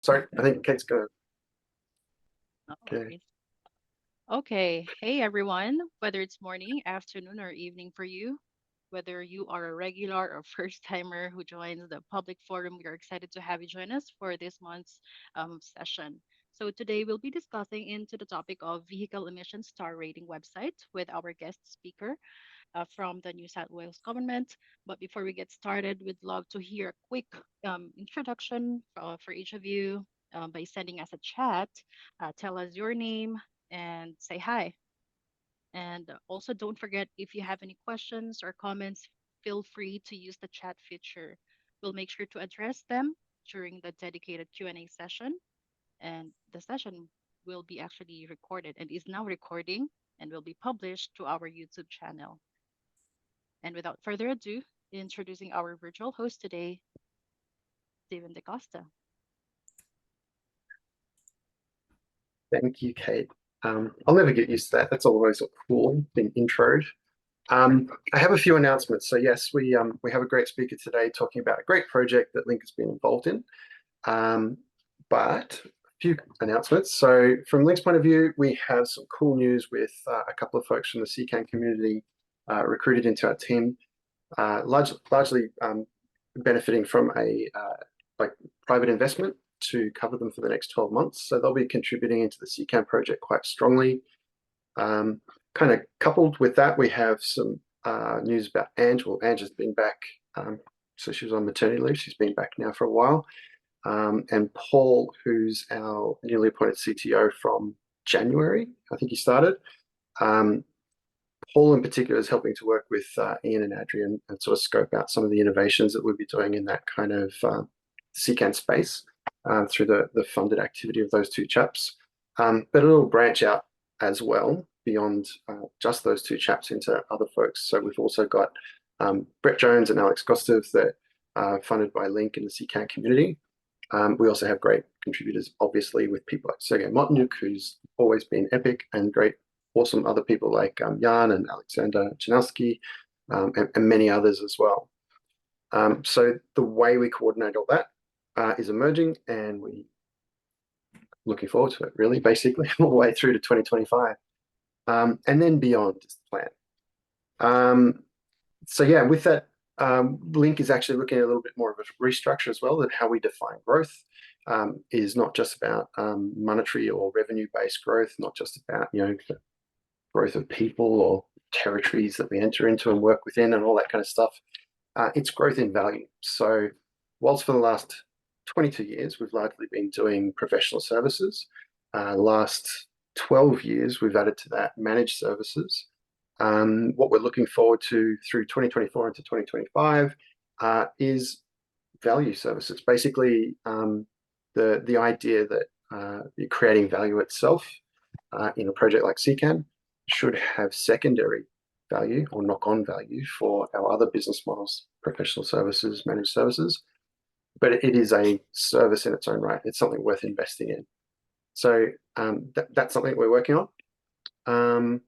Sorry, I think Kate's going No to go. worries. Okay. Hey, everyone. Whether it's morning, afternoon, or evening for you, whether you are a regular or first timer who joins the public forum, we are excited to have you join us for this month's session. So today we'll be discussing into the topic of vehicle emission star rating website with our guest speaker from the New South Wales government. But before we get started, we'd love to hear a quick introduction for each of you by sending us a chat. Tell us your name and say hi. And also, don't forget if you have any questions or comments, feel free to use the chat feature. We'll make sure to address them during the dedicated Q&A session. And the session will be actually recorded and is now recording and will be published to our YouTube channel. And without further ado, introducing our virtual host today, Steven De Costa. Thank you, Kate. I'll never get used to that. That's always cool, being introed. I have a few announcements. So yes, we have a great speaker today talking about a great project that Link has been involved in. But a few announcements. So from Link's point of view, we have some cool news with a couple of folks from the CCAN community recruited into our team, largely benefiting from a like private investment to cover them for the next 12 months. So they'll be contributing into the CCAN project quite strongly. Kind of coupled with that, we have some news about Ange. Well, Ange has been back. So she was on maternity leave. She's been back now for a while. And Paul, who's our newly appointed CTO from January, I think he started. Paul in particular is helping to work with Ian and Adrian and sort of scope out some of the innovations that we'll be doing in that kind of CCAN space through the funded activity of those two chaps. But it'll branch out as well beyond just those two chaps into other folks. So we've also got Brett Jones and Alex Costa that are funded by Link in the CCAN community. We also have great contributors, obviously, with people like Sergei Motnyuk, who's always been epic, and great, awesome other people like Jan and Alexander Janowski, and many others as well. So the way we coordinate all that is emerging, and we looking forward to it, really, basically, all the way through to 2025. And then beyond is the plan. So yeah, with that, Link is actually looking at a little bit more of a restructure as well, that how we define growth is not just about monetary or revenue-based growth, not just about the growth of people or territories that we enter into and work within and all that kind of stuff. It's growth in value. So whilst for the last 22 years, we've largely been doing professional services, last 12 years, we've added to that managed services. What we're looking forward to through 2024 into 2025 is value services. Basically, the idea that you're creating value itself in a project like CCAN should have secondary value or knock-on value for our other business models, professional services, managed services. But it is a service in its own right. It's something worth investing in. So that's something we're working on.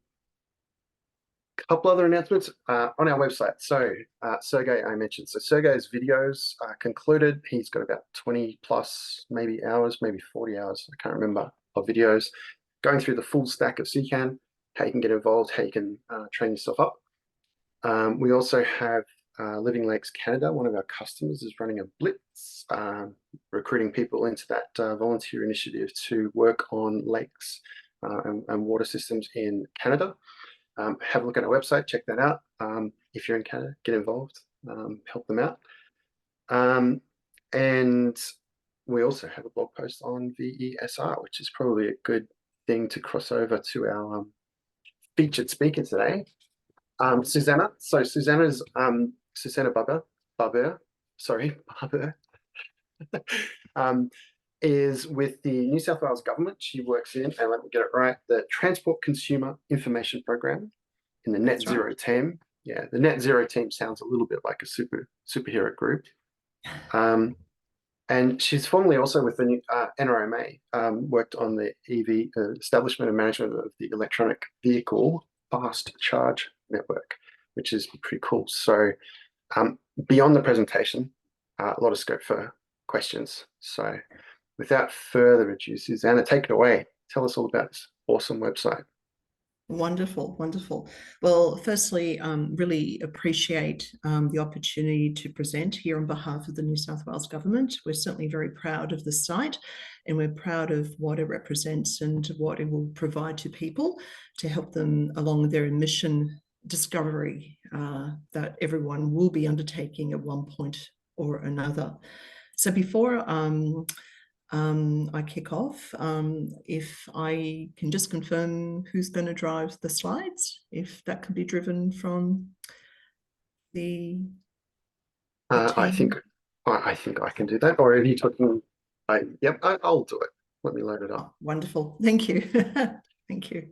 Couple other announcements on our website. So Sergey, I mentioned. So Sergey's videos are concluded. He's got about 20 plus maybe hours, maybe 40 hours, I can't remember, of videos going through the full stack of CCAN, how you can get involved, how you can train yourself up. We also have Living Lakes Canada. One of our customers is running a blitz, recruiting people into that volunteer initiative to work on lakes and water systems in Canada. Have a look at our website, check that out. If you're in Canada, get involved, help them out. And we also have a blog post on VESR, which is probably a good thing to cross over to our featured speaker today, Suzana. So Suzana's Suzana Barbir, is with the New South Wales government. She works in, and let me get it right, the Transport Consumer Information Program in the Net Zero team. Yeah, the Net Zero team sounds a little bit like a superhero group. And she's formerly also with the new, NRMA, worked on the EV establishment and management of the electronic vehicle fast charge network, which is pretty cool. So beyond the presentation, a lot of scope for questions. So without further ado, Suzana, take it away. Tell us all about this awesome website. Wonderful, wonderful. Well, firstly, really appreciate the opportunity to present here on behalf of the New South Wales Government. We're certainly very proud of the site, and we're proud of what it represents and what it will provide to people to help them along their emission discovery that everyone will be undertaking at one point or another. So before I kick off, if I can just confirm who's going to drive the slides, if that could be driven from the I team. think I can do that. Or are you talking? Yep, I'll do it. Let me load it up. Oh, wonderful. Thank you. Thank you.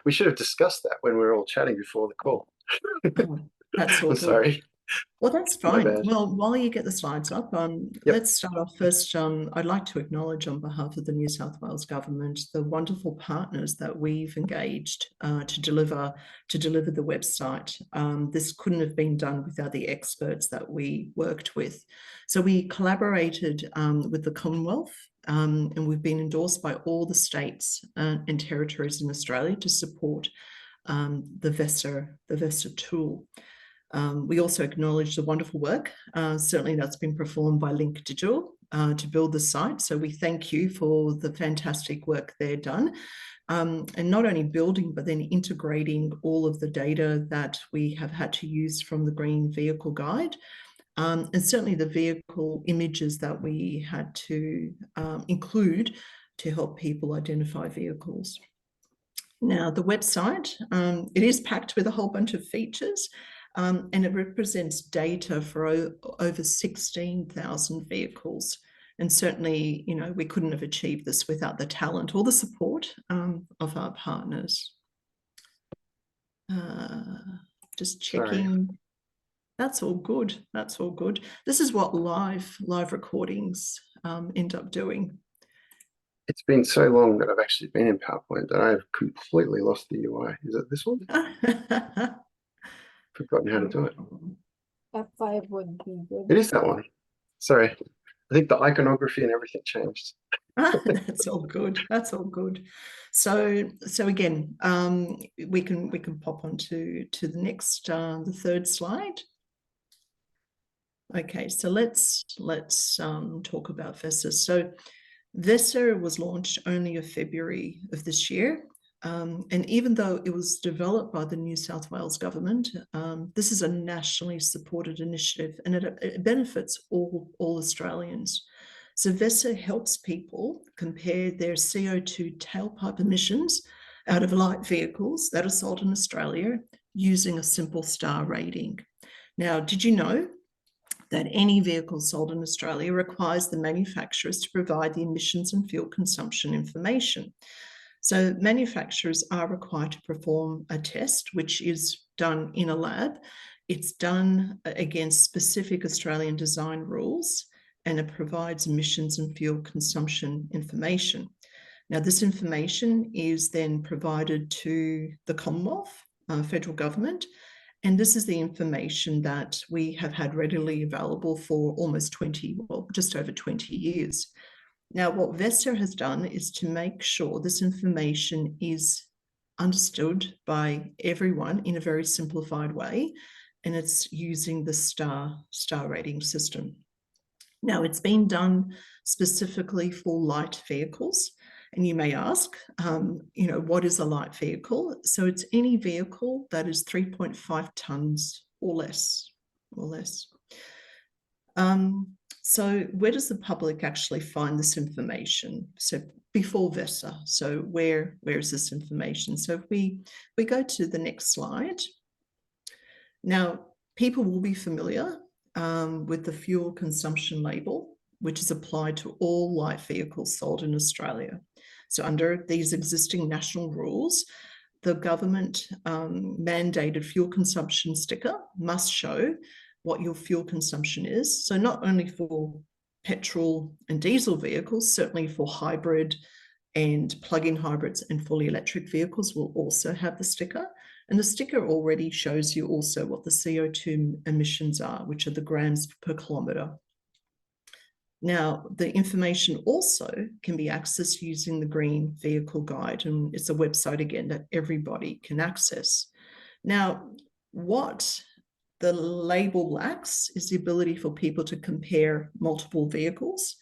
We should have discussed that when we were all chatting before the call. Oh, that's all I'm good. sorry. Well, that's My fine. bad. Well, while you get the slides up, Yep. let's start off first. I'd like to acknowledge on behalf of the New South Wales Government the wonderful partners that we've engaged to deliver the website. This couldn't have been done without the experts that we worked with. So we collaborated with the Commonwealth, and we've been endorsed by all the states and territories in Australia to support the VESR tool. We also acknowledge the wonderful work, certainly that's been performed by Link Digital to build the site. So we thank you for the fantastic work they've done. And not only building, but then integrating all of the data that we have had to use from the Green Vehicle Guide. And certainly the vehicle images that we had to include to help people identify vehicles. Now, the website, it is packed with a whole bunch of features. And it represents data for over 16,000 vehicles. And certainly, you know, we couldn't have achieved this without the talent or the support of our partners. Just checking. Sorry. That's all good. That's all good. This is what live recordings end up doing. It's been so long that I've actually been in PowerPoint that I've completely lost the UI. Is it this one? Forgotten how to do it. F5 would be good. It is that one. Sorry. I think the iconography and everything changed. That's all good. That's all good. So again, we can pop on to the next, the third slide. Okay, so let's talk about VESR. So VESR was launched only in February of this year. And even though it was developed by the New South Wales Government, this is a nationally supported initiative, and it benefits all Australians. So VESR helps people compare their CO2 tailpipe emissions out of light vehicles that are sold in Australia using a simple star rating. Now, did you know that any vehicle sold in Australia requires the manufacturers to provide the emissions and fuel consumption information? So manufacturers are required to perform a test, which is done in a lab. It's done against specific Australian design rules, and it provides emissions and fuel consumption information. Now, this information is then provided to the Commonwealth, federal government, and this is the information that we have had readily available for almost just over 20 years. Now, what VESR has done is to make sure this information is understood by everyone in a very simplified way, and it's using the star rating system. Now, it's been done specifically for light vehicles, and you may ask, you know, what is a light vehicle? So it's any vehicle that is 3.5 tons or less. So where does the public actually find this information? So before VESR, so where is this information? So if we go to the next slide. Now, people will be familiar with the fuel consumption label, which is applied to all light vehicles sold in Australia. So under these existing national rules, the government mandated fuel consumption sticker must show what your fuel consumption is. So not only for petrol and diesel vehicles, certainly for hybrid and plug-in hybrids and fully electric vehicles will also have the sticker. And the sticker already shows you also what the CO2 emissions are, which are the grams per kilometre. Now, the information also can be accessed using the Green Vehicle Guide, and it's a website again that everybody can access. Now, what the label lacks is the ability for people to compare multiple vehicles,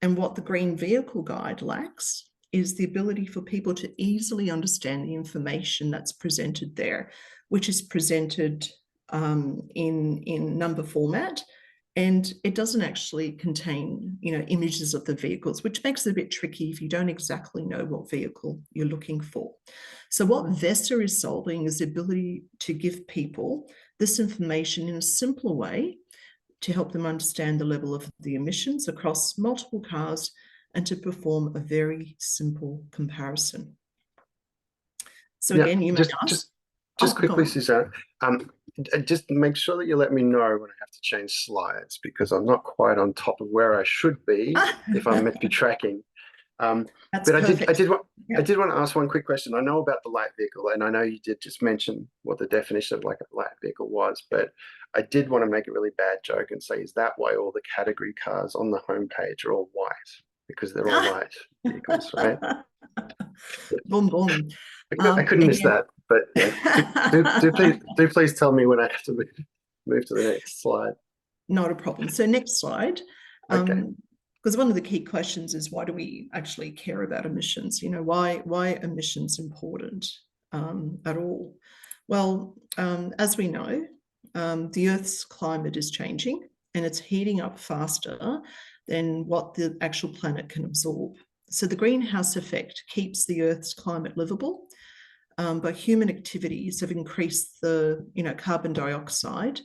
and what the Green Vehicle Guide lacks is the ability for people to easily understand the information that's presented there, which is presented in number format. And it doesn't actually contain, images of the vehicles, which makes it a bit tricky if you don't exactly know what vehicle you're looking for. So what VESR is solving is the ability to give people this information in a simpler way to help them understand the level of the emissions across multiple cars and to perform a very simple comparison. So again, you may ask. Just quickly, go on. Suzanne, just make sure that you let me know when I have to change slides, because I'm not quite on top of where I should be if I'm meant to be tracking. That's but perfect. I did want to ask one quick question. I know about the light vehicle, and I know you did just mention what the definition of like a light vehicle was, but I did want to make a really bad joke and say, is that why all the category cars on the homepage are all white? Because they're all light vehicles, right? Boom, boom. I couldn't miss that, but yeah. do please tell me when I have to move to the next slide. Not a problem. So next slide. Okay. Because one of the key questions is, why do we actually care about emissions? Why emissions important at all? Well, as we know, the Earth's climate is changing, and it's heating up faster than what the actual planet can absorb. So the greenhouse effect keeps the Earth's climate livable, but human activities have increased the carbon dioxide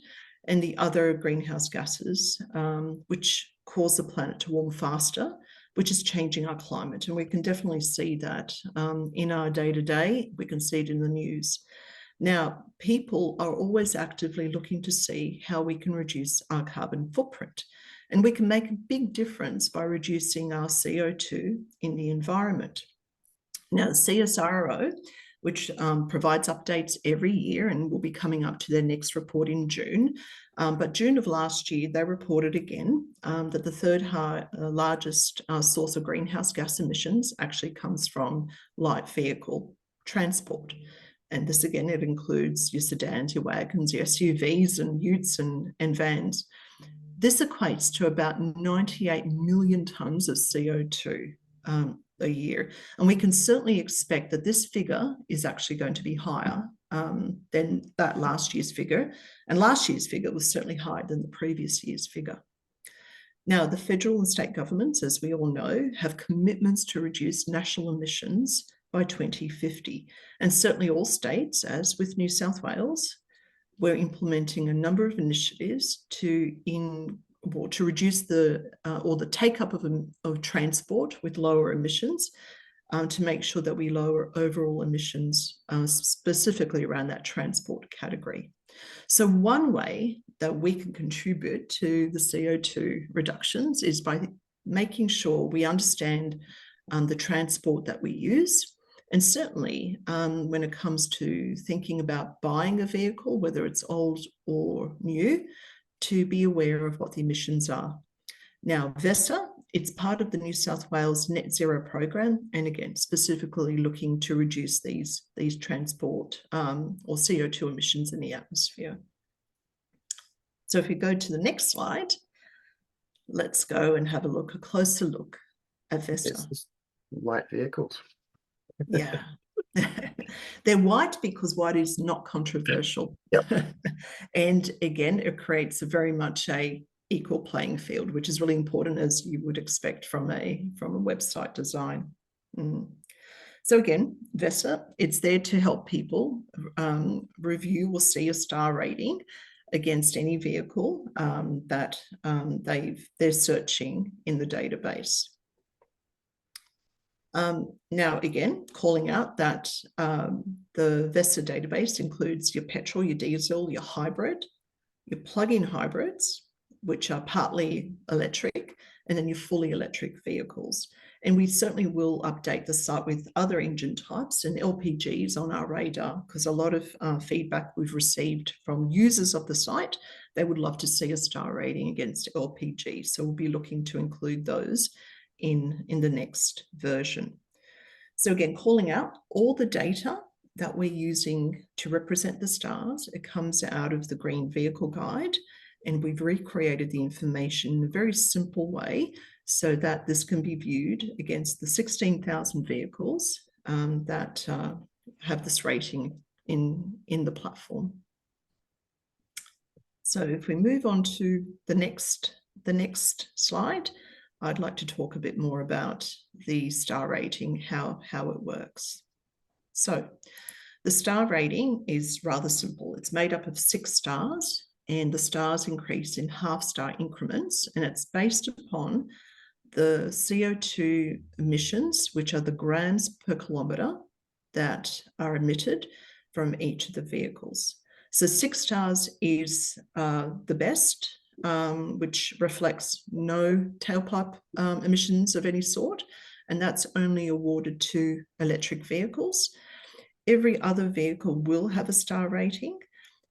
and the other greenhouse gases, which cause the planet to warm faster, which is changing our climate. And we can definitely see that in our day-to-day. We can see it in the news. Now, people are always actively looking to see how we can reduce our carbon footprint. And we can make a big difference by reducing our CO2 in the environment. Now, the CSIRO, which provides updates every year and will be coming up to their next report in June. But June of last year, they reported again that the third largest source of greenhouse gas emissions actually comes from light vehicle transport. And this again, it includes your sedans, your wagons, your SUVs and utes and vans. This equates to about 98 million tonnes of CO2 a year. And we can certainly expect that this figure is actually going to be higher than that last year's figure. And last year's figure was certainly higher than the previous year's figure. Now, the federal and state governments, as we all know, have commitments to reduce national emissions by 2050. And certainly all states, as with New South Wales, we're implementing a number of initiatives to reduce the take-up of transport with lower emissions, to make sure that we lower overall emissions, specifically around that transport category. So one way that we can contribute to the CO2 reductions is by making sure we understand the transport that we use. And certainly when it comes to thinking about buying a vehicle, whether it's old or new, to be aware of what the emissions are. Now, VESR, it's part of the New South Wales Net Zero program, and again, specifically looking to reduce these transport or CO2 emissions in the atmosphere. So if we go to the next slide, let's go and have a closer look at VESR. It's light vehicles. Yeah. They're white because white is not controversial. Yep. And again, it creates very much a equal playing field, which is really important, as you would expect from a website design. So again, VESR, it's there to help people review or see a star rating against any vehicle that they're searching in the database. Now, again, calling out that the VESR database includes your petrol, your diesel, your hybrid, your plug-in hybrids, which are partly electric, and then your fully electric vehicles. And we certainly will update the site with other engine types, and LPGs on our radar, because a lot of feedback we've received from users of the site, they would love to see a star rating against LPG. So we'll be looking to include those in the next version. So again, calling out all the data that we're using to represent the stars, it comes out of the Green Vehicle Guide, and we've recreated the information in a very simple way so that this can be viewed against the 16,000 vehicles that have this rating in the platform. So if we move on to the next slide, I'd like to talk a bit more about the star rating, how it works. So the star rating is rather simple. It's made up of 6 stars, and the stars increase in half-star increments, and it's based upon the CO2 emissions, which are the grams per kilometre that are emitted from each of the vehicles. So 6 stars is the best, which reflects no tailpipe emissions of any sort, and that's only awarded to electric vehicles. Every other vehicle will have a star rating,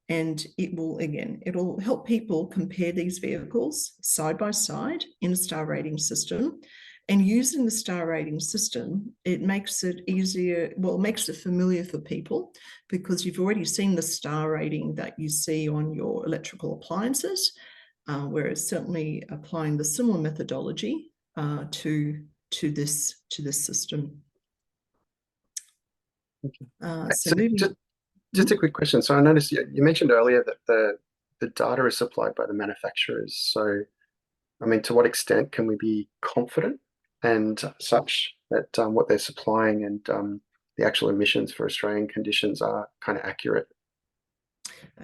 and it'll help people compare these vehicles side by side in a star rating system. And using the star rating system, it makes it easier, well, it makes it familiar for people, because you've already seen the star rating that you see on your electrical appliances, whereas certainly applying the similar methodology to this system. So just a quick question. So I noticed you mentioned earlier that the data is supplied by the manufacturers. So, I mean, to what extent can we be confident and such that what they're supplying and the actual emissions for Australian conditions are kind of accurate?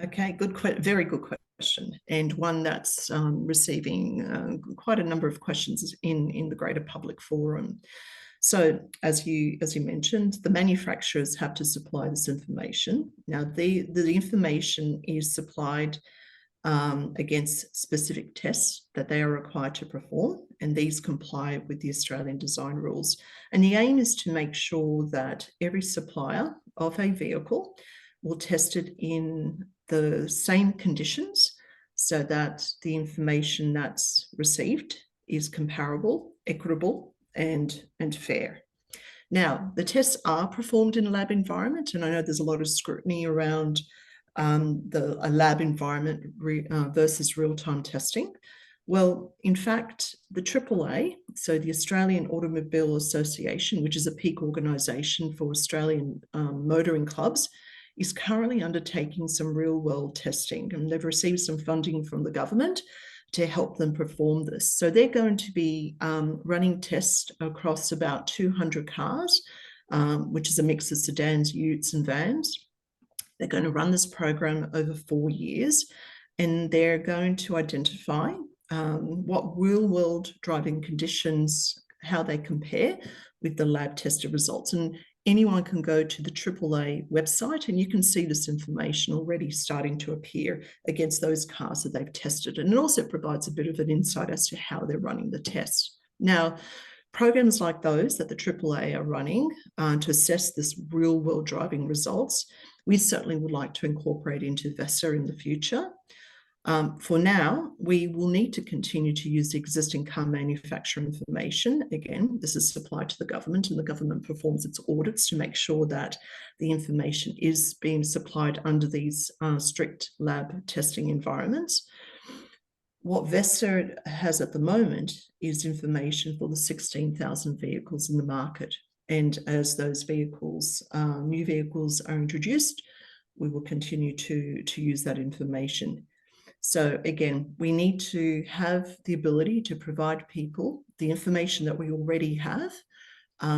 Okay, very good question, and one that's receiving quite a number of questions in the greater public forum. So as you mentioned, the manufacturers have to supply this information. Now, the information is supplied against specific tests that they are required to perform, and these comply with the Australian design rules. And the aim is to make sure that every supplier of a vehicle will test it in the same conditions, so that the information that's received is comparable, equitable, and fair. Now, the tests are performed in a lab environment, and I know there's a lot of scrutiny around a lab environment versus real-time testing. Well, in fact, the AAA, so the Australian Automobile Association, which is a peak organisation for Australian motoring clubs, is currently undertaking some real-world testing, and they've received some funding from the government to help them perform this. So they're going to be running tests across about 200 cars, which is a mix of sedans, utes, and vans. They're going to run this program over 4 years, and they're going to identify what real-world driving conditions, how they compare with the lab tested results. And anyone can go to the AAA website, and you can see this information already starting to appear against those cars that they've tested. And it also provides a bit of an insight as to how they're running the tests. Now, programs like those that the AAA are running to assess this real-world driving results, we certainly would like to incorporate into VESR in the future. For now, we will need to continue to use the existing car manufacturer information. Again, this is supplied to the government, and the government performs its audits to make sure that the information is being supplied under these strict lab testing environments. What VESR has at the moment is information for the 16,000 vehicles in the market. And as those vehicles, new vehicles are introduced, we will continue to use that information. So again, we need to have the ability to provide people the information that we already have,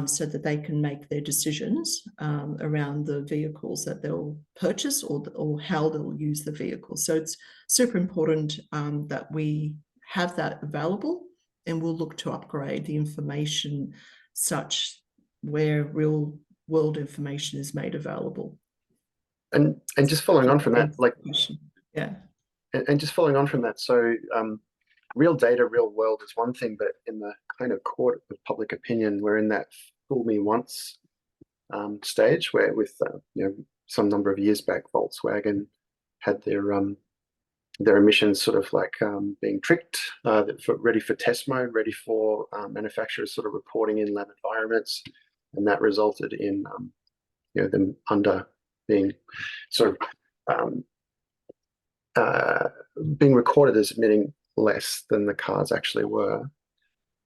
so that they can make their decisions around the vehicles that they'll purchase or how they'll use the vehicle. So it's super important that we have that available, and we'll look to upgrade the information such where real world information is made available. And just following on from that, like, yeah. and just following on from that, so real data, real world is one thing, but in the kind of court of public opinion, we're in that fool me once stage where with some number of years back, Volkswagen had their emissions sort of like being tricked, ready for test mode, ready for manufacturers sort of reporting in lab environments, and that resulted in them under being sort of being recorded as emitting less than the cars actually were.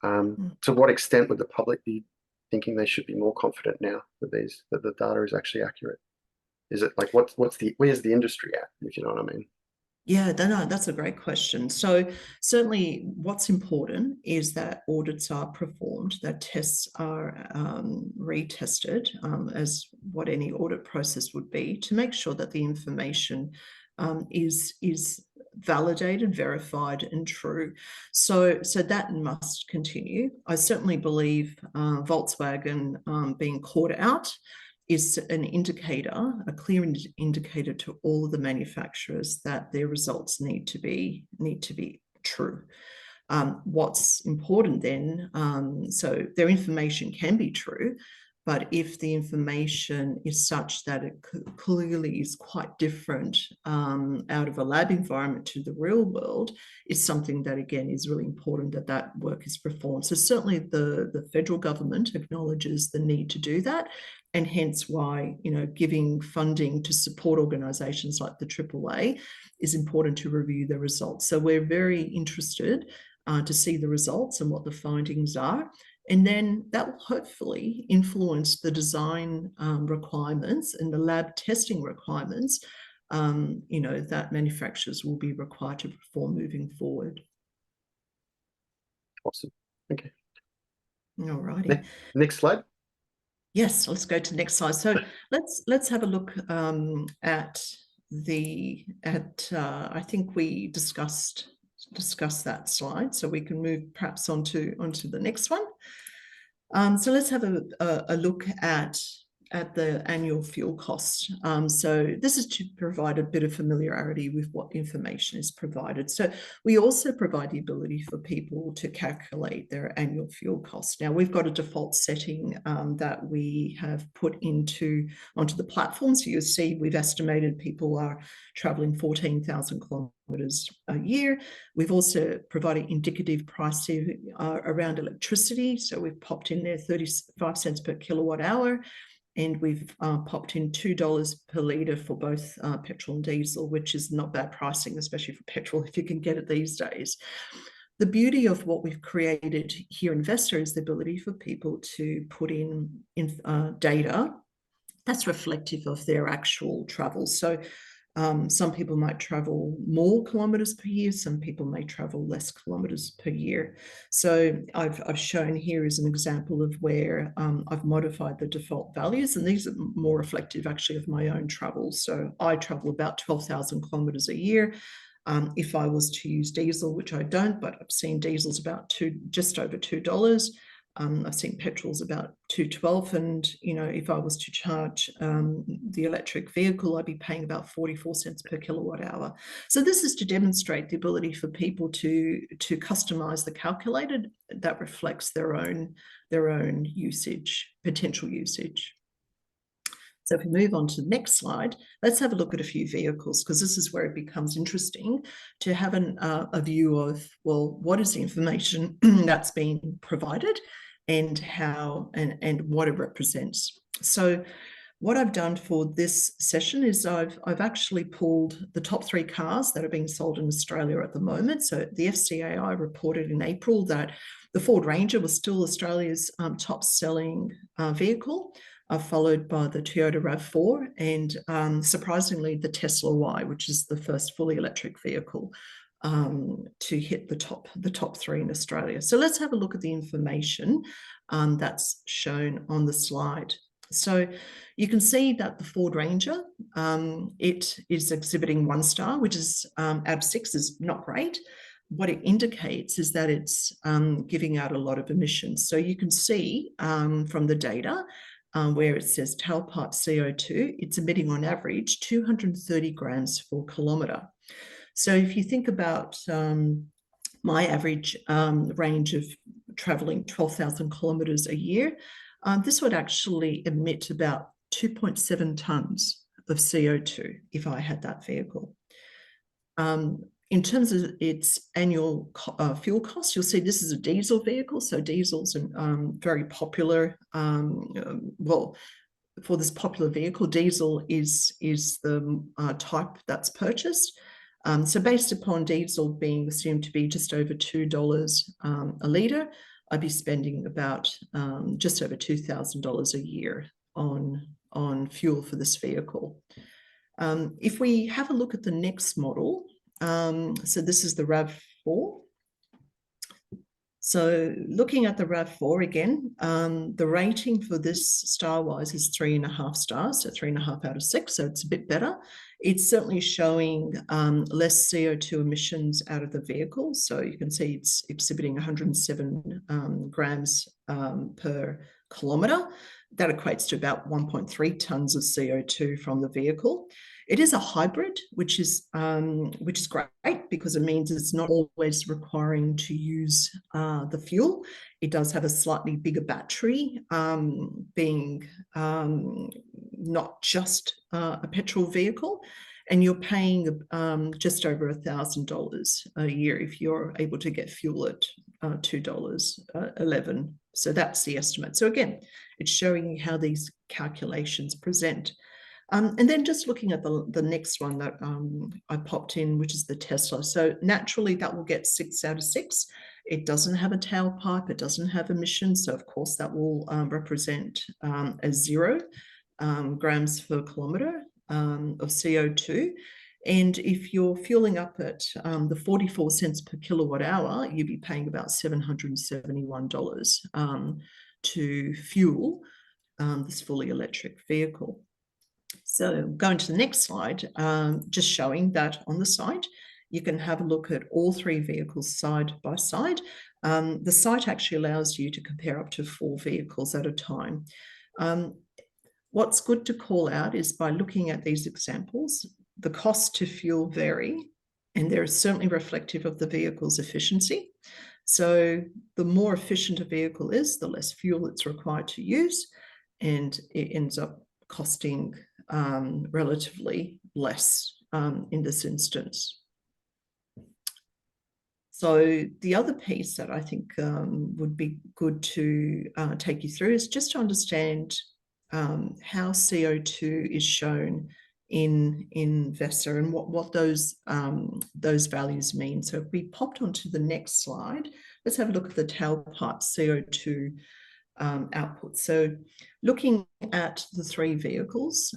To what extent would the public be thinking they should be more confident now that the data is actually accurate? Is it like where's the industry at, if you know what I mean? Yeah, no, that's a great question. So certainly what's important is that audits are performed, that tests are retested as what any audit process would be, to make sure that the information is validated, verified, and true. So that must continue. I certainly believe Volkswagen being caught out is an indicator, a clear indicator to all of the manufacturers that their results need to be true. What's important then, so their information can be true, but if the information is such that it clearly is quite different out of a lab environment to the real world, it's something that, again, is really important that work is performed. So certainly the federal government acknowledges the need to do that, and hence why, giving funding to support organisations like the AAA is important to review the results. So we're very interested to see the results and what the findings are. And then that will hopefully influence the design requirements and the lab testing requirements, that manufacturers will be required to perform moving forward. Awesome. Okay. All righty. Next slide. Yes, let's go to the next slide. So let's have a look at I think we discussed that slide, so we can move perhaps onto the next one. So let's have a look at the annual fuel cost. So this is to provide a bit of familiarity with what information is provided. So we also provide the ability for people to calculate their annual fuel cost. Now, we've got a default setting that we have put onto the platform. So you'll see we've estimated people are traveling 14,000 kilometres a year. We've also provided indicative pricing around electricity. So we've popped in there 35 cents per kilowatt hour. And we've popped in $2 per litre for both petrol and diesel, which is not bad pricing, especially for petrol, if you can get it these days. The beauty of what we've created here in VESR is the ability for people to put in data that's reflective of their actual travel. So some people might travel more kilometres per year, some people may travel less kilometres per year. So I've shown here as an example of where I've modified the default values, and these are more reflective actually of my own travel. So I travel about 12,000 kilometres a year. If I was to use diesel, which I don't, but I've seen diesel's about just over $2. I've seen petrol's about $2.12, and if I was to charge the electric vehicle, I'd be paying about 44 cents per kilowatt hour. So this is to demonstrate the ability for people to customize the calculator that reflects their own usage, potential usage. So if we move on to the next slide, let's have a look at a few vehicles, because this is where it becomes interesting to have a view of, well, what is the information that's being provided and how and what it represents. So what I've done for this session is I've actually pulled the top 3 cars that are being sold in Australia at the moment. So the FCAI reported in April that the Ford Ranger was still Australia's top selling vehicle, followed by the Toyota RAV4 and surprisingly the Tesla Y, which is the first fully electric vehicle to hit the top 3 in Australia. So let's have a look at the information that's shown on the slide. So you can see that the Ford Ranger, it is exhibiting 1 star, which is out of 6 is not great. What it indicates is that it's giving out a lot of emissions. So you can see from the data where it says tailpipe CO2, it's emitting on average 230 grams per kilometre. So if you think about my average range of traveling 12,000 kilometers a year, this would actually emit about 2.7 tons of CO2 if I had that vehicle. In terms of its annual fuel cost, you'll see this is a diesel vehicle. So diesel's very popular. Well, for this popular vehicle, diesel is the type that's purchased. So based upon diesel being assumed to be just over $2 a litre, I'd be spending about just over $2,000 a year on fuel for this vehicle. If we have a look at the next model, so this is the RAV4. So looking at the RAV4 again, the rating for this StarWise is 3.5 stars, so 3.5 out of 6, so it's a bit better. It's certainly showing less CO2 emissions out of the vehicle. So you can see it's exhibiting 107 grams per kilometre. That equates to about 1.3 tonnes of CO2 from the vehicle. It is a hybrid, which is great because it means it's not always requiring to use the fuel. It does have a slightly bigger battery, being not just a petrol vehicle, and you're paying just over $1,000 a year if you're able to get fuel at $2.11. So that's the estimate. So again, it's showing you how these calculations present. And then just looking at the next one that I popped in, which is the Tesla. So naturally that will get 6 out of 6. It doesn't have a tailpipe, it doesn't have emissions. So of course that will represent as 0 grams per kilometre of CO2. And if you're fueling up at the 44 cents per kilowatt hour, you'd be paying about $771 to fuel this fully electric vehicle. So going to the next slide, just showing that on the site, you can have a look at all 3 vehicles side by side. The site actually allows you to compare up to 4 vehicles at a time. What's good to call out is by looking at these examples, the cost to fuel vary, and they're certainly reflective of the vehicle's efficiency. So the more efficient a vehicle is, the less fuel it's required to use, and it ends up costing relatively less in this instance. So the other piece that I think would be good to take you through is just to understand how CO2 is shown in VESR and what those values mean. So if we popped onto the next slide, let's have a look at the tailpipe CO2 output. So looking at the 3 vehicles,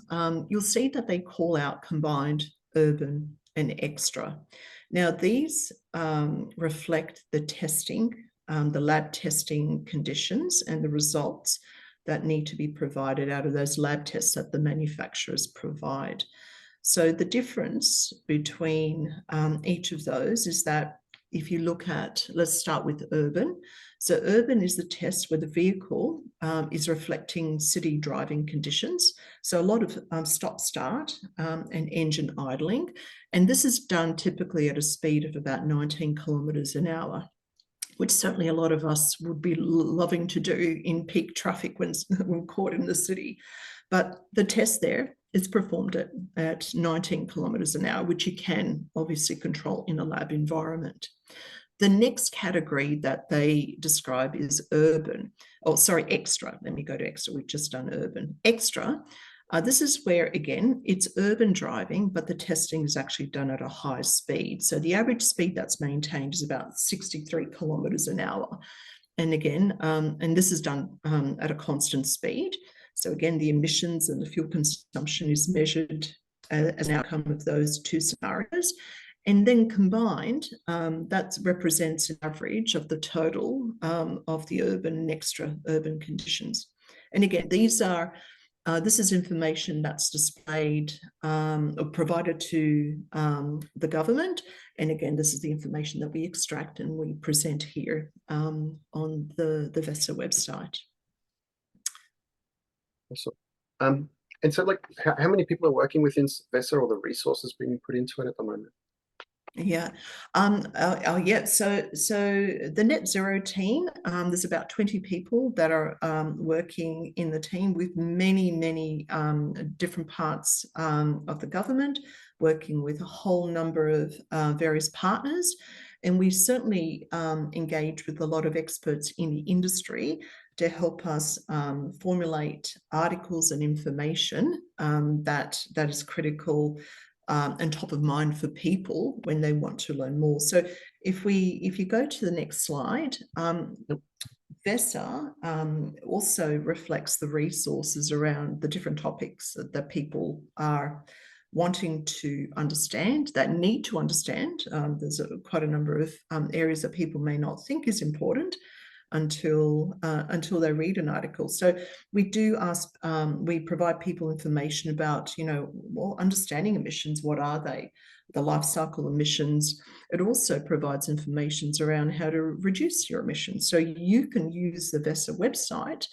you'll see that they call out combined, urban and extra. Now these reflect the testing, the lab testing conditions and the results that need to be provided out of those lab tests that the manufacturers provide. So the difference between each of those is that if you look at, let's start with urban. So urban is the test where the vehicle is reflecting city driving conditions. So a lot of stop-start and engine idling. And this is done typically at a speed of about 19 kilometers an hour, which certainly a lot of us would be loving to do in peak traffic when caught in the city. But the test there is performed at 19 kilometers an hour, which you can obviously control in a lab environment. The next category that they describe is urban. Oh, sorry, extra. Let me go to extra. We've just done urban. Extra. This is where, again, it's urban driving, but the testing is actually done at a high speed. So the average speed that's maintained is about 63 kilometers an hour. And again, and this is done at a constant speed. So again, the emissions and the fuel consumption is measured as an outcome of those 2 scenarios. And then combined, that represents an average of the total of the urban and extra urban conditions. And again, these are this is information that's displayed or provided to the government. And again, this is the information that we extract and we present here on the VESR website. Awesome. And so like how many people are working within VESR or the resources being put into it at the moment? Yeah. Yeah. So the net zero team, there's about 20 people that are working in the team with many different parts of the government, working with a whole number of various partners. And we certainly engage with a lot of experts in the industry to help us formulate articles and information that is critical and top of mind for people when they want to learn more. So if you go to the next slide, VESR also reflects the resources around the different topics that people are wanting to understand, that need to understand. There's quite a number of areas that people may not think is important until they read an article. So we do ask, we provide people information about, well, understanding emissions. What are they? The life cycle emissions. It also provides information around how to reduce your emissions. So you can use the VESR website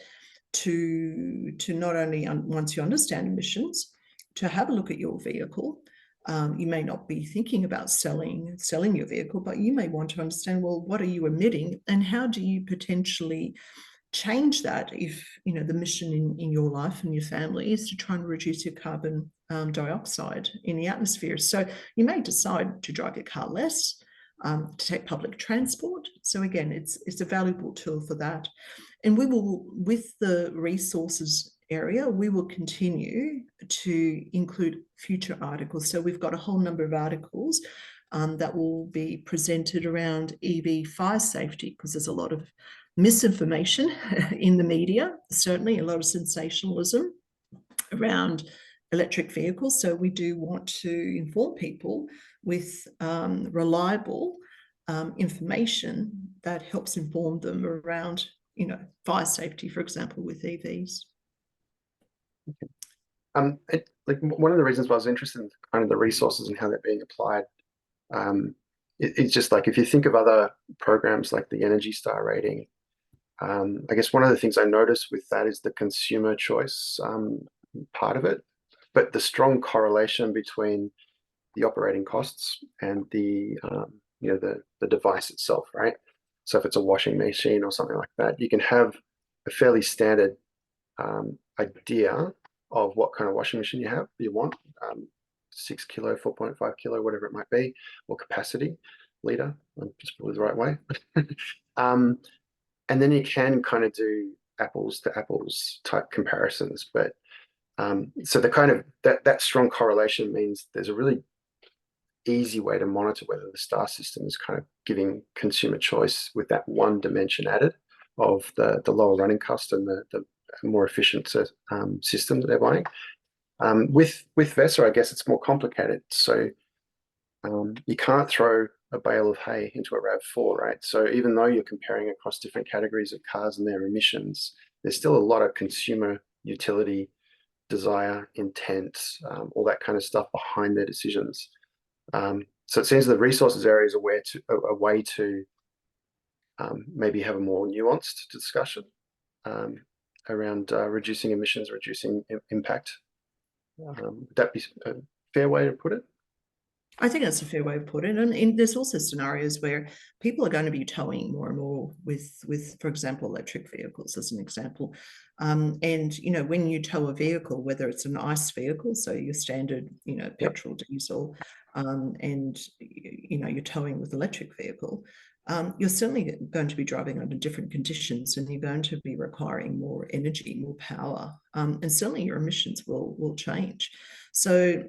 to not only, once you understand emissions, to have a look at your vehicle. You may not be thinking about selling your vehicle, but you may want to understand, well, what are you emitting and how do you potentially change that if, the mission in your life and your family is to try and reduce your carbon dioxide in the atmosphere. So you may decide to drive your car less, to take public transport. So again, it's a valuable tool for that. And we will, with the resources area, we will continue to include future articles. So we've got a whole number of articles that will be presented around EV fire safety, because there's a lot of misinformation in the media, certainly a lot of sensationalism around electric vehicles. So we do want to inform people with reliable information that helps inform them around, fire safety, for example, with EVs. Like one of the reasons why I was interested in kind of the resources and how they're being applied, it's just like if you think of other programs like the Energy Star Rating, I guess one of the things I noticed with that is the consumer choice part of it, but the strong correlation between the operating costs and the device itself, right? So if it's a washing machine or something like that, you can have a fairly standard idea of what kind of washing machine you want, 6 kilo, 4.5 kilo, whatever it might be, or capacity liter, just probably the right way. And then you can kind of do apples to apples type comparisons, but so the kind of that strong correlation means there's a really easy way to monitor whether the star system is kind of giving consumer choice with that one dimension added of the lower running cost and the more efficient system that they're buying. With VESR, I guess it's more complicated. So you can't throw a bale of hay into a RAV4, right? So even though you're comparing across different categories of cars and their emissions, there's still a lot of consumer utility, desire, intent, all that kind of stuff behind their decisions. So it seems the resources area is a way to maybe have a more nuanced discussion around reducing emissions, reducing impact. Would that be a fair way to put it? I think that's a fair way of putting it. And there's also scenarios where people are going to be towing more and more with, for example, electric vehicles as an example. And, when you tow a vehicle, whether it's an ICE vehicle, so your standard, petrol, diesel, and, you're towing with electric vehicle, you're certainly going to be driving under different conditions and you're going to be requiring more energy, more power, and certainly your emissions will change. So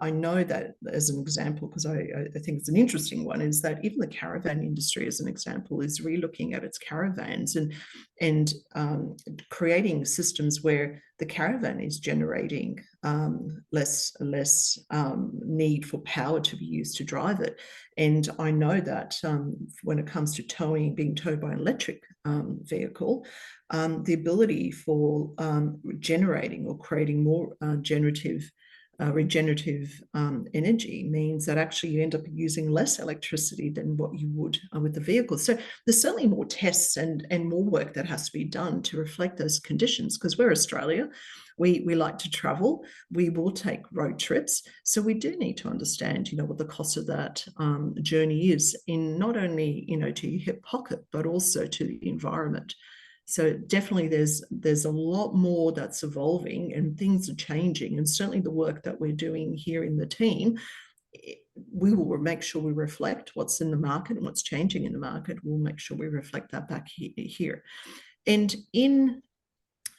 I know that as an example, because I think it's an interesting one, is that even the caravan industry, as an example, is relooking at its caravans and creating systems where the caravan is generating less need for power to be used to drive it. And I know that when it comes to being towed by an electric vehicle, the ability for generating or creating more generative regenerative energy means that actually you end up using less electricity than what you would with the vehicles. So there's certainly more tests and more work that has to be done to reflect those conditions, because we're Australia. We like to travel. We will take road trips. So we do need to understand, what the cost of that journey is in not only, to your hip pocket, but also to the environment. So definitely there's a lot more that's evolving and things are changing. And certainly the work that we're doing here in the team, we will make sure we reflect what's in the market and what's changing in the market. We'll make sure we reflect that back here. And in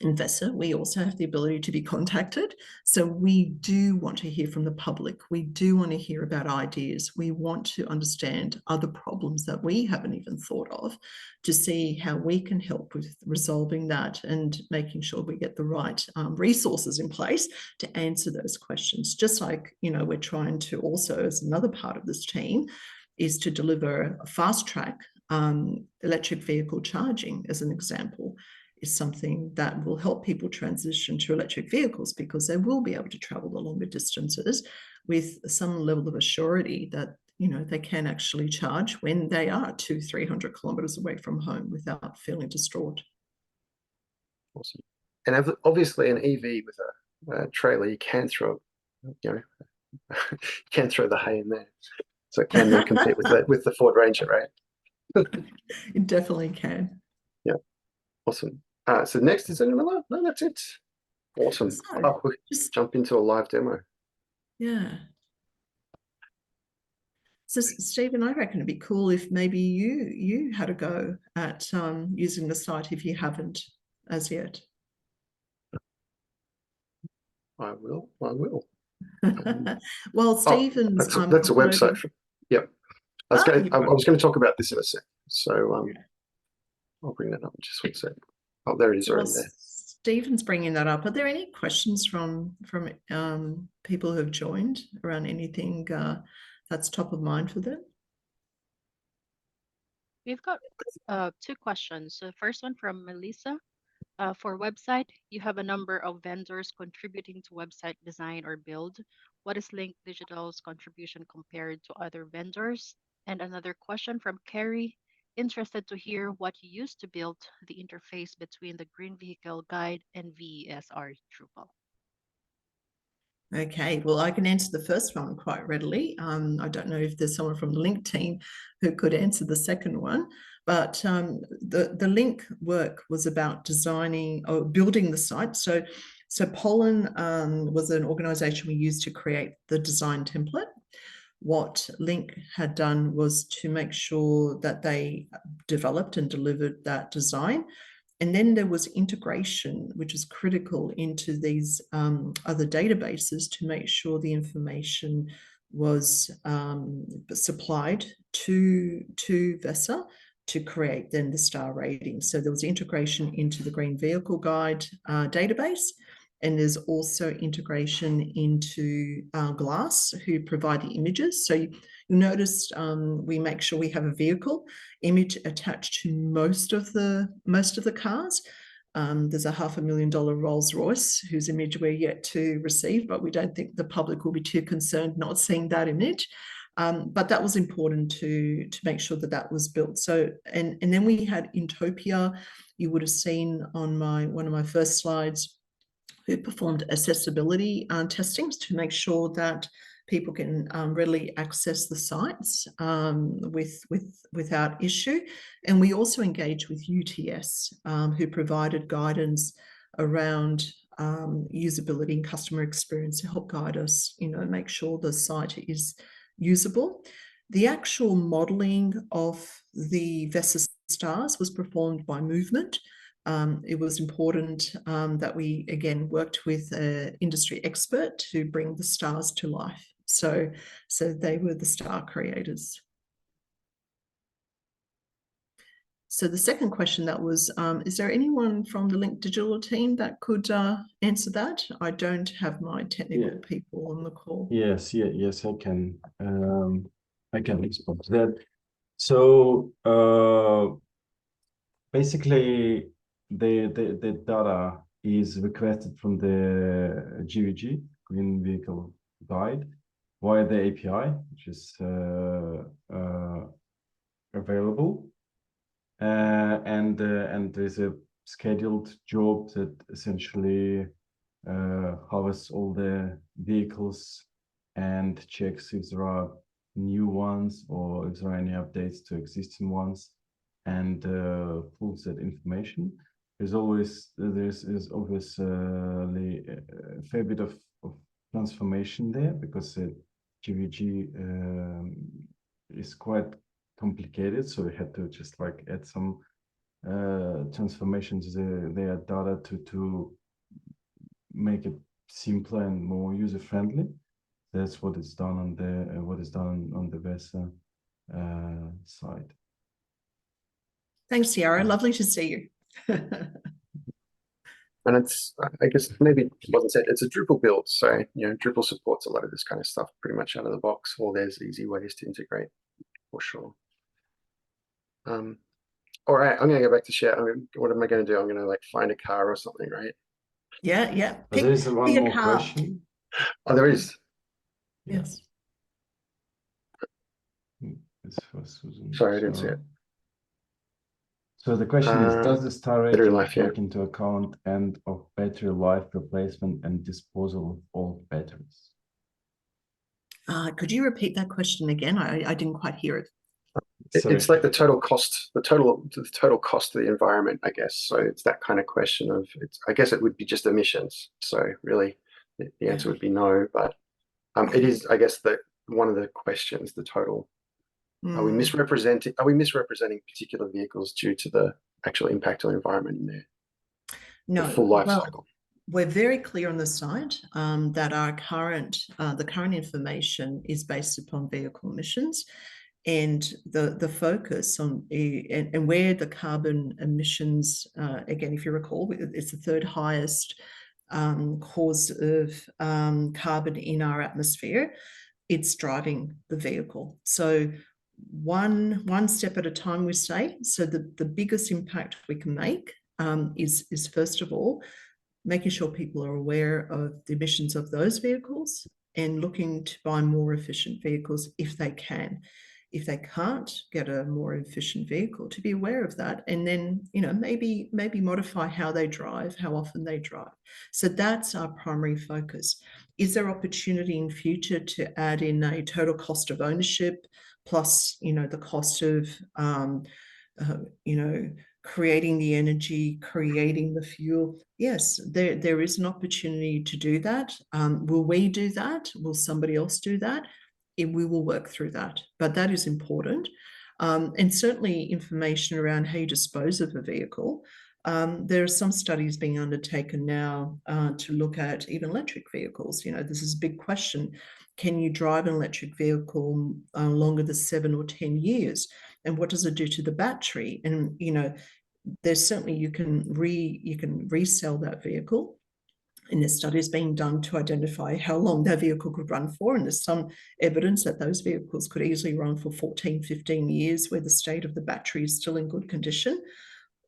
VESR, we also have the ability to be contacted. So we do want to hear from the public. We do want to hear about ideas. We want to understand other problems that we haven't even thought of, to see how we can help with resolving that and making sure we get the right resources in place to answer those questions. Just like, we're trying to also, as another part of this team, is to deliver a fast track electric vehicle charging, as an example, is something that will help people transition to electric vehicles, because they will be able to travel the longer distances with some level of assurity that, they can actually charge when they are 200-300 kilometers away from home without feeling distraught. Awesome. And obviously an EV with a trailer, you can throw, you can throw the hay in there. So it can then compete with the Ford Ranger, right? It definitely can. Yeah. Awesome. So next is another. No, that's it. Awesome. So We'll just jump into a live demo. Yeah. So Stephen, I reckon it'd be cool if maybe you had a go at using the site if you haven't as yet. I will. Well, Stephen's that's a website. Yep. I was going to talk about this in a sec. So I'll bring that up in just 1 second. Oh, there it is already there. Stephen's bringing that up. Are there any questions from people who have joined around anything that's top of mind for them? We've got 2 questions. So the first one from Melissa. For website, you have a number of vendors contributing to website design or build. What is Link Digital's contribution compared to other vendors? And another question from Carrie. Interested to hear what you used to build the interface between the Green Vehicle Guide and VESR Drupal. Okay, well, I can answer the first one quite readily. I don't know if there's someone from the Link team who could answer the second one, but the Link work was about designing or building the site. So Pollen was an organization we used to create the design template. What Link had done was to make sure that they developed and delivered that design. And then there was integration, which is critical into these other databases to make sure the information was supplied to VESR to create then the star rating. So there was integration into the Green Vehicle Guide database, and there's also integration into Glass, who provide the images. So you'll notice we make sure we have a vehicle image attached to most of the cars. There's a $500,000 Rolls Royce whose image we're yet to receive, but we don't think the public will be too concerned not seeing that image. But that was important to make sure that was built. So and then we had Intopia. You would have seen on one of my first slides, who performed accessibility testings to make sure that people can readily access the sites without issue. And we also engaged with UTS, who provided guidance around usability and customer experience to help guide us, make sure the site is usable. The actual modeling of the VESR stars was performed by Movement. It was important that we, again, worked with an industry expert to bring the stars to life. So they were the star creators. So the second question that was, is there anyone from the Link Digital team that could answer that? I don't have my technical people on the call. Yes, I can respond to that. So basically, the data is requested from the GVG, Green Vehicle Guide via the API, which is available. And there's a scheduled job that essentially harvests all the vehicles and checks if there are new ones or if there are any updates to existing ones, and pulls that information. There's obviously a fair bit of transformation there, because GVG is quite complicated, so we had to just like add some transformations their data to make it simpler and more user friendly. That's what is done on the VESR side. Thanks, Yara. Lovely to see you. And it's, I guess maybe it wasn't said, it's a Drupal build. So, Drupal supports a lot of this kind of stuff pretty much out of the box, or there's easy ways to integrate for sure. All right, I'm going to go back to share. What am I going to do? I'm going to like find a car or something, right? Yeah. There's one pick a more car. question. Oh, there is. Yes. It's for Suzana. Sorry, I didn't see it. So the question is, does the star battery rating life, yeah. take into account end of battery life replacement and disposal of old batteries? Could you repeat that question again? I didn't quite hear it. It's like the total cost of the environment, I guess. So it's that kind of question of, I guess it would be just emissions. So really, the answer would be no. But it is, I guess, one of the questions, the total. Are we misrepresenting particular vehicles due to the actual impact on the environment in there? No. The full life cycle. We're very clear on the site that our the current information is based upon vehicle emissions, and the focus on and where the carbon emissions, again, if you recall, it's the third highest cause of carbon in our atmosphere. It's driving the vehicle. So one step at a time, we say. So the biggest impact we can make is first of all making sure people are aware of the emissions of those vehicles and looking to buy more efficient vehicles if they can. If they can't get a more efficient vehicle, to be aware of that, and then maybe modify how they drive, how often they drive. So that's our primary focus. Is there opportunity in future to add in a total cost of ownership plus the cost of creating the energy, creating the fuel? Yes, there is an opportunity to do that. Will we do that? Will somebody else do that? We will work through that, but that is important. And certainly information around how you dispose of a vehicle. There are some studies being undertaken now to look at even electric vehicles. This is a big question. Can you drive an electric vehicle longer than 7 or 10 years? And what does it do to the battery? And there's certainly you can resell that vehicle. And there's studies being done to identify how long that vehicle could run for. And there's some evidence that those vehicles could easily run for 14, 15 years where the state of the battery is still in good condition.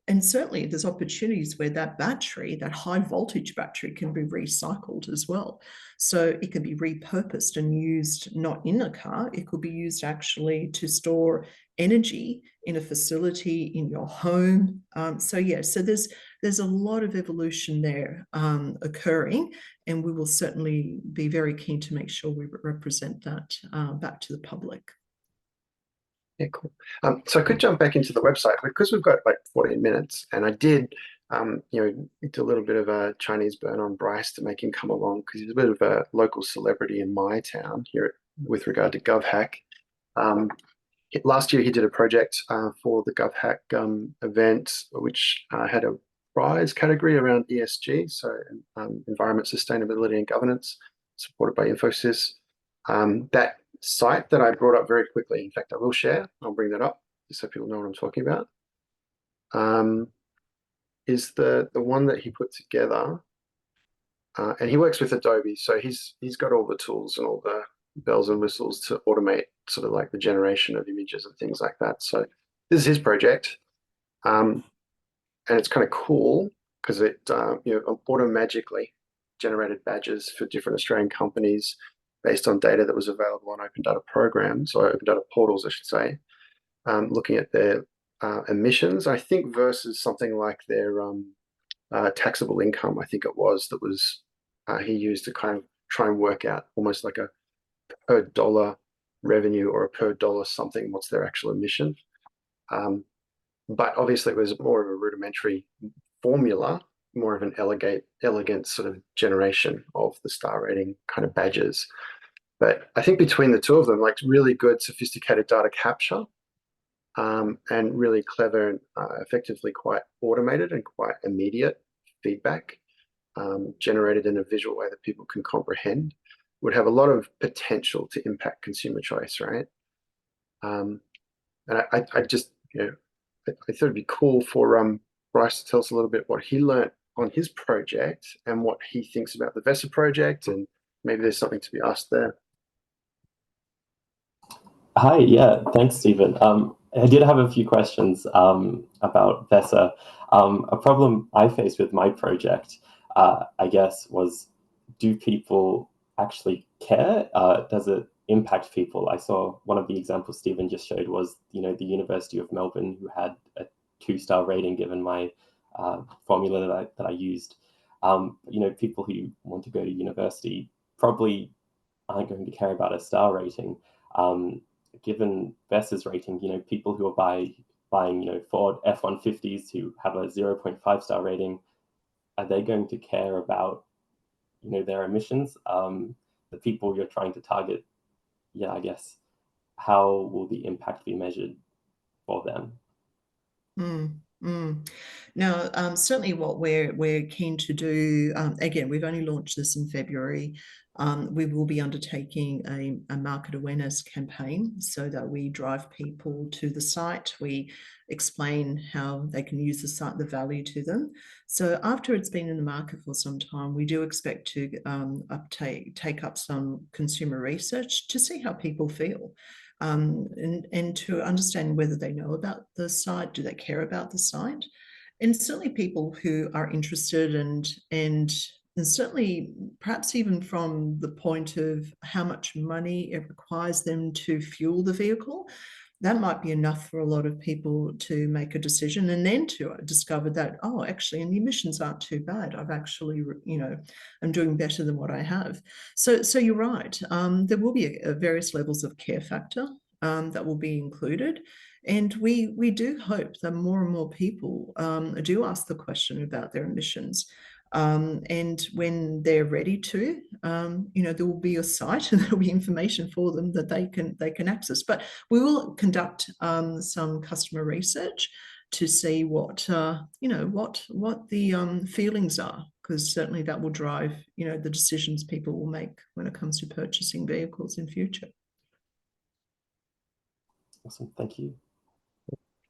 And certainly there's opportunities where that battery, that high voltage battery, can be recycled as well. So it can be repurposed and used not in a car, it could be used actually to store energy in a facility in your home. So there's a lot of evolution there occurring, and we will certainly be very keen to make sure we represent that back to the public. Yeah, cool. So I could jump back into the website because we've got like 14 minutes, and I did, do a little bit of a Chinese burn on Bryce to make him come along because he's a bit of a local celebrity in my town here with regard to GovHack. Last year he did a project for the GovHack event, which had a prize category around ESG, so environment, sustainability, and governance, supported by Infosys. That site that I brought up very quickly, in fact, I will share, I'll bring that up just so people know what I'm talking about, is the one that he put together. And he works with Adobe, so he's got all the tools and all the bells and whistles to automate sort of like the generation of images and things like that. So this is his project. And it's kind of cool because it auto-magically generated badges for different Australian companies based on data that was available on open data programs, or open data portals, I should say, looking at their emissions, I think, versus something like their taxable income, I think it was, that was he used to kind of try and work out almost like a per dollar revenue or a per dollar something, what's their actual emission. But obviously it was more of a rudimentary formula, more of an elegant sort of generation of the star rating kind of badges. But I think between the two of them, like really good, sophisticated data capture, and really clever and effectively quite automated and quite immediate feedback, generated in a visual way that people can comprehend, would have a lot of potential to impact consumer choice, right? And I just, I thought it'd be cool for Bryce to tell us a little bit what he learned on his project and what he thinks about the VESR project, and maybe there's something to be asked there. Hi, yeah, thanks, Stephen. I did have a few questions about VESR. A problem I faced with my project, I guess, was, do people actually care? Does it impact people? I saw one of the examples Stephen just showed was, the University of Melbourne, who had a 2-star rating given my formula that I used. People who want to go to university probably aren't going to care about a star rating. Given VESR's rating, people who are buying, Ford F-150s who have a 0.5-star rating, are they going to care about, their emissions? The people you're trying to target, yeah, I guess, how will the impact be measured for them? Now, certainly what we're keen to do, again, we've only launched this in February. We will be undertaking a market awareness campaign so that we drive people to the site. We explain how they can use the site, the value to them. So after it's been in the market for some time, we do expect to take up some consumer research to see how people feel. And to understand whether they know about the site, do they care about the site? And certainly people who are interested and certainly perhaps even from the point of how much money it requires them to fuel the vehicle, that might be enough for a lot of people to make a decision, and then to discover that, oh, actually, and the emissions aren't too bad. I've actually, I'm doing better than what I have. So you're right. There will be various levels of care factor that will be included. And we do hope that more and more people do ask the question about their emissions. And when they're ready to, there will be a site and there will be information for them that they can access. But we will conduct some customer research to see what the feelings are, because certainly that will drive the decisions people will make when it comes to purchasing vehicles in future. Awesome, thank you.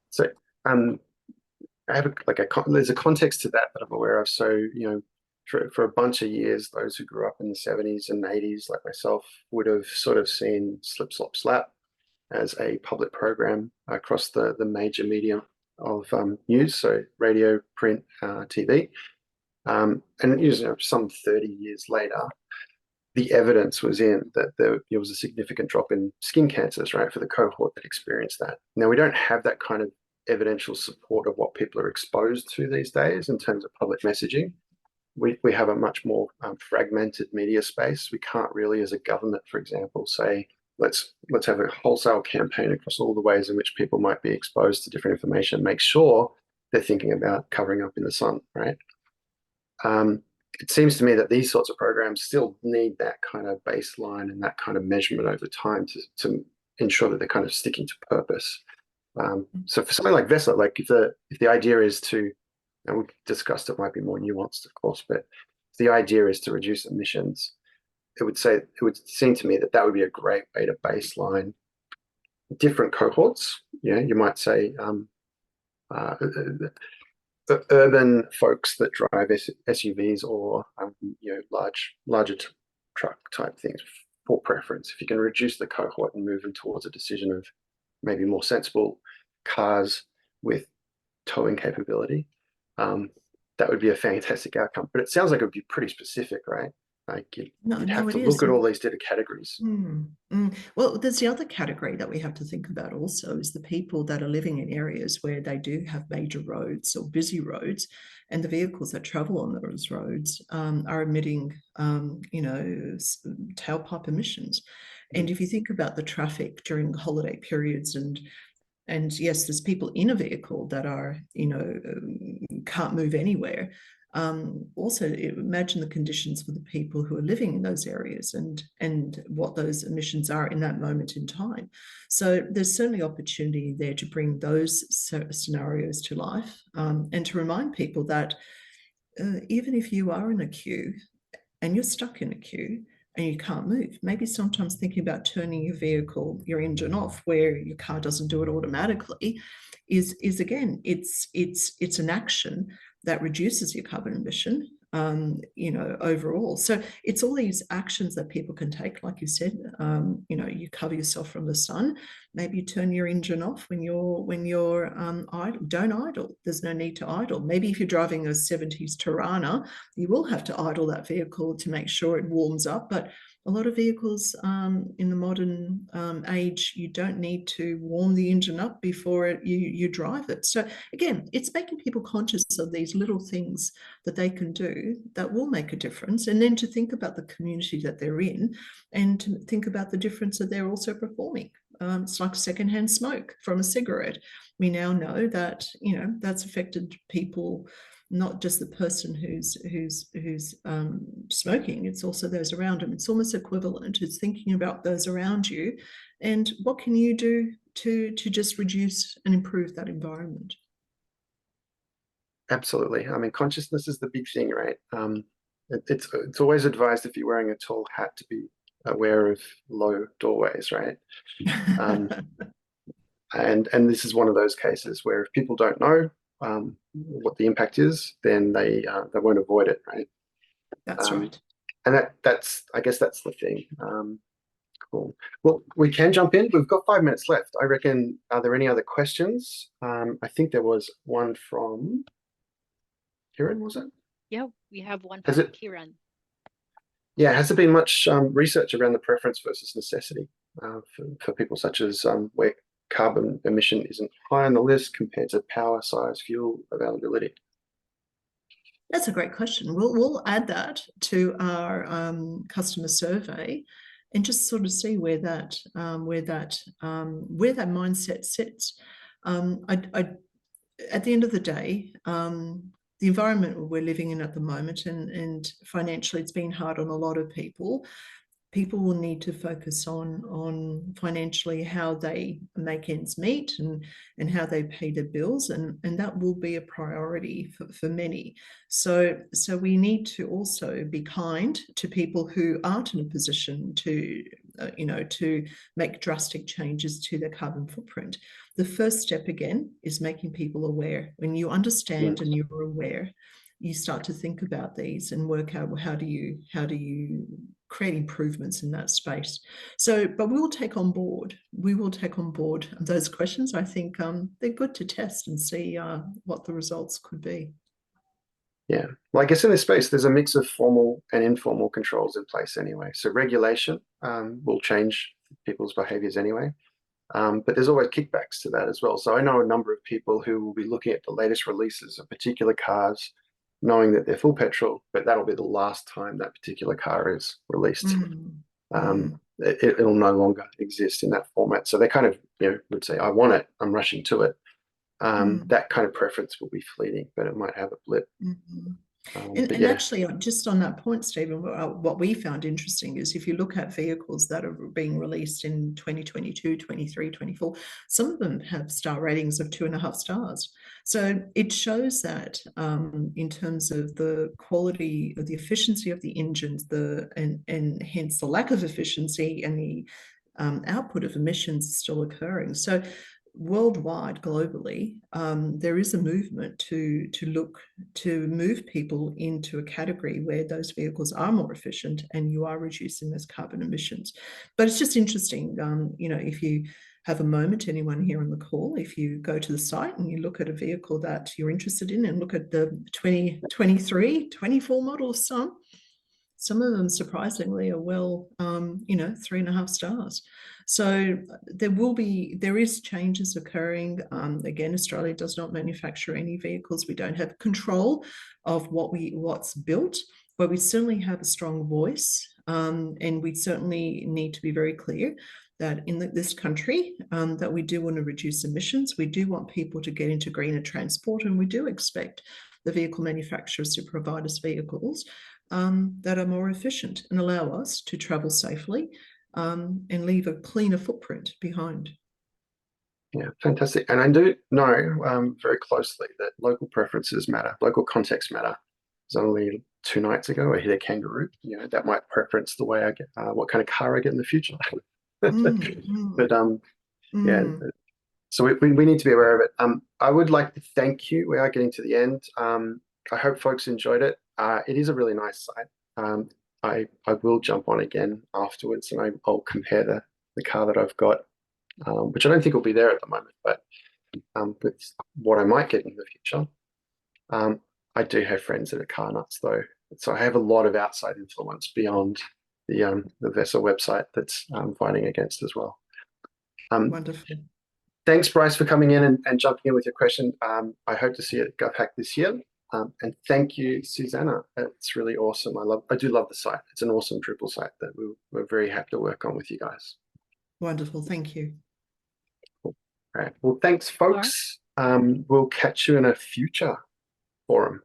So I have there's a context to that I'm aware of. So, for a bunch of years, those who grew up in the 70s and 80s, like myself, would have sort of seen Slip, Slop, Slap as a public program across the major medium of news, so radio, print, TV. And some 30 years later, the evidence was in that there was a significant drop in skin cancers, right, for the cohort that experienced that. Now, we don't have that kind of evidential support of what people are exposed to these days in terms of public messaging. We have a much more fragmented media space. We can't really, as a government, for example, say, let's have a wholesale campaign across all the ways in which people might be exposed to different information, make sure they're thinking about covering up in the sun, right? It seems to me that these sorts of programs still need that kind of baseline and that kind of measurement over time to ensure that they're kind of sticking to purpose. So for something like VESR, like if the idea is to, and we discussed it might be more nuanced, of course, but if the idea is to reduce emissions, it would seem to me that would be a great way to baseline different cohorts. You might say the urban folks that drive SUVs or larger truck type things for preference. If you can reduce the cohort and move them towards a decision of maybe more sensible cars with towing capability, that would be a fantastic outcome. But it sounds like it would be pretty specific, right? Like you'd have to it look is. at all these data categories. Well, there's the other category that we have to think about also is the people that are living in areas where they do have major roads or busy roads, and the vehicles that travel on those roads are emitting, tailpipe emissions. And if you think about the traffic during the holiday periods, and yes, there's people in a vehicle that are, can't move anywhere. Also, imagine the conditions for the people who are living in those areas and what those emissions are in that moment in time. So there's certainly opportunity there to bring those scenarios to life, and to remind people that even if you are in a queue and you're stuck in a queue and you can't move, maybe sometimes thinking about turning your vehicle, your engine off, where your car doesn't do it automatically, is again, it's an action that reduces your carbon emission, overall. So it's all these actions that people can take, like you said. You cover yourself from the sun. Maybe you turn your engine off when you're idle. Don't idle. There's no need to idle. Maybe if you're driving a 70s Tirana, you will have to idle that vehicle to make sure it warms up. But a lot of vehicles in the modern age, you don't need to warm the engine up before you drive it. So again, it's making people conscious of these little things that they can do that will make a difference, and then to think about the community that they're in, and to think about the difference that they're also performing. It's like secondhand smoke from a cigarette. We now know that that's affected people, not just the person who's smoking, it's also those around them. It's almost equivalent. It's thinking about those around you and what can you do to just reduce and improve that environment. Absolutely. I mean, consciousness is the big thing, right? It's always advised if you're wearing a tall hat to be aware of low doorways, right? And this is one of those cases where if people don't know what the impact is, then they won't avoid it, right? That's right. And I guess that's the thing. Cool. Well, we can jump in. We've got 5 minutes left. I reckon. Are there any other questions? I think there was one from Kieran, was it? Yeah, we have one Has from it- Kieran. Yeah, has there been much research around the preference versus necessity for people such as where carbon emission isn't high on the list compared to power, size, fuel availability? That's a great question. We'll add that to our customer survey and just sort of see where that mindset sits. At the end of the day, the environment we're living in at the moment, and financially it's been hard on a lot of people. People will need to focus on financially how they make ends meet and how they pay their bills, and that will be a priority for many. So we need to also be kind to people who aren't in a position to to make drastic changes to their carbon footprint. The first step again is making people aware. When you understand and you're aware, you start to think about these and work out, well, how do you create improvements in that space. So, but we will take on board those questions. I think they're good to test and see what the results could be. Yeah, well, I guess in this space, there's a mix of formal and informal controls in place anyway. So regulation will change people's behaviors anyway. But there's always kickbacks to that as well. So I know a number of people who will be looking at the latest releases of particular cars, knowing that they're full petrol, but that'll be the last time that particular car is released. It'll no longer exist in that format. So they kind of would say, I want it, I'm rushing to it. That kind of preference will be fleeting, but it might have a blip. And actually, just on that point, Stephen, what we found interesting is if you look at vehicles that are being released in 2022, 23, 24, some of them have star ratings of 2.5 stars. So it shows that in terms of the quality of the efficiency of the engines, and hence the lack of efficiency and the output of emissions still occurring. So worldwide, globally, there is a movement to look to move people into a category where those vehicles are more efficient and you are reducing those carbon emissions. But it's just interesting, if you have a moment, anyone here on the call, if you go to the site and you look at a vehicle that you're interested in and look at the 2023, 24 models, some of them surprisingly are well, 3.5 stars. So there is changes occurring. Again, Australia does not manufacture any vehicles. We don't have control of what's built, but we certainly have a strong voice, and we certainly need to be very clear that in this country, that we do want to reduce emissions. We do want people to get into greener transport, and we do expect the vehicle manufacturers to provide us vehicles that are more efficient and allow us to travel safely, and leave a cleaner footprint behind. Yeah, fantastic. And I do know very closely that local preferences matter, local context matter. It was only 2 nights ago I hit a kangaroo. That might preference the way I get, what kind of car I get in the future. But yeah, so we need to be aware of it. I would like to thank you. We are getting to the end. I hope folks enjoyed it. It is a really nice site. I will jump on again afterwards, and I'll compare the car that I've got, which I don't think will be there at the moment, but with what I might get in the future. I do have friends that are car nuts though, so I have a lot of outside influence beyond the VESR website that's fighting against as well. Wonderful. Thanks, Bryce, for coming in and jumping in with your question. I hope to see you at GovHack this year. And thank you, Suzana. It's really awesome. I do love the site. It's an awesome Drupal site that we're very happy to work on with you guys. Wonderful. Thank you. All right. Well, thanks, folks. We'll catch you in a future forum.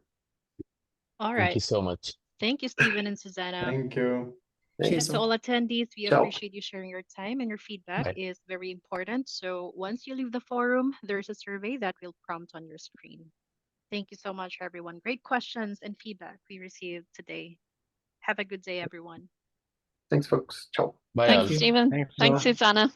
All right. Thank you so much. Thank you, Stephen and Suzana. Thank you. And Cheers. to all attendees, we Ciao. appreciate you sharing your time, and your feedback Bye. is very important. So once you leave the forum, there's a survey that will prompt on your screen. Thank you so much, everyone. Great questions and feedback we received today. Have a good day, everyone. Thanks, folks. Ciao. Bye, Thank all. you. Stephen. Thanks, Thanks, Noah. Suzana.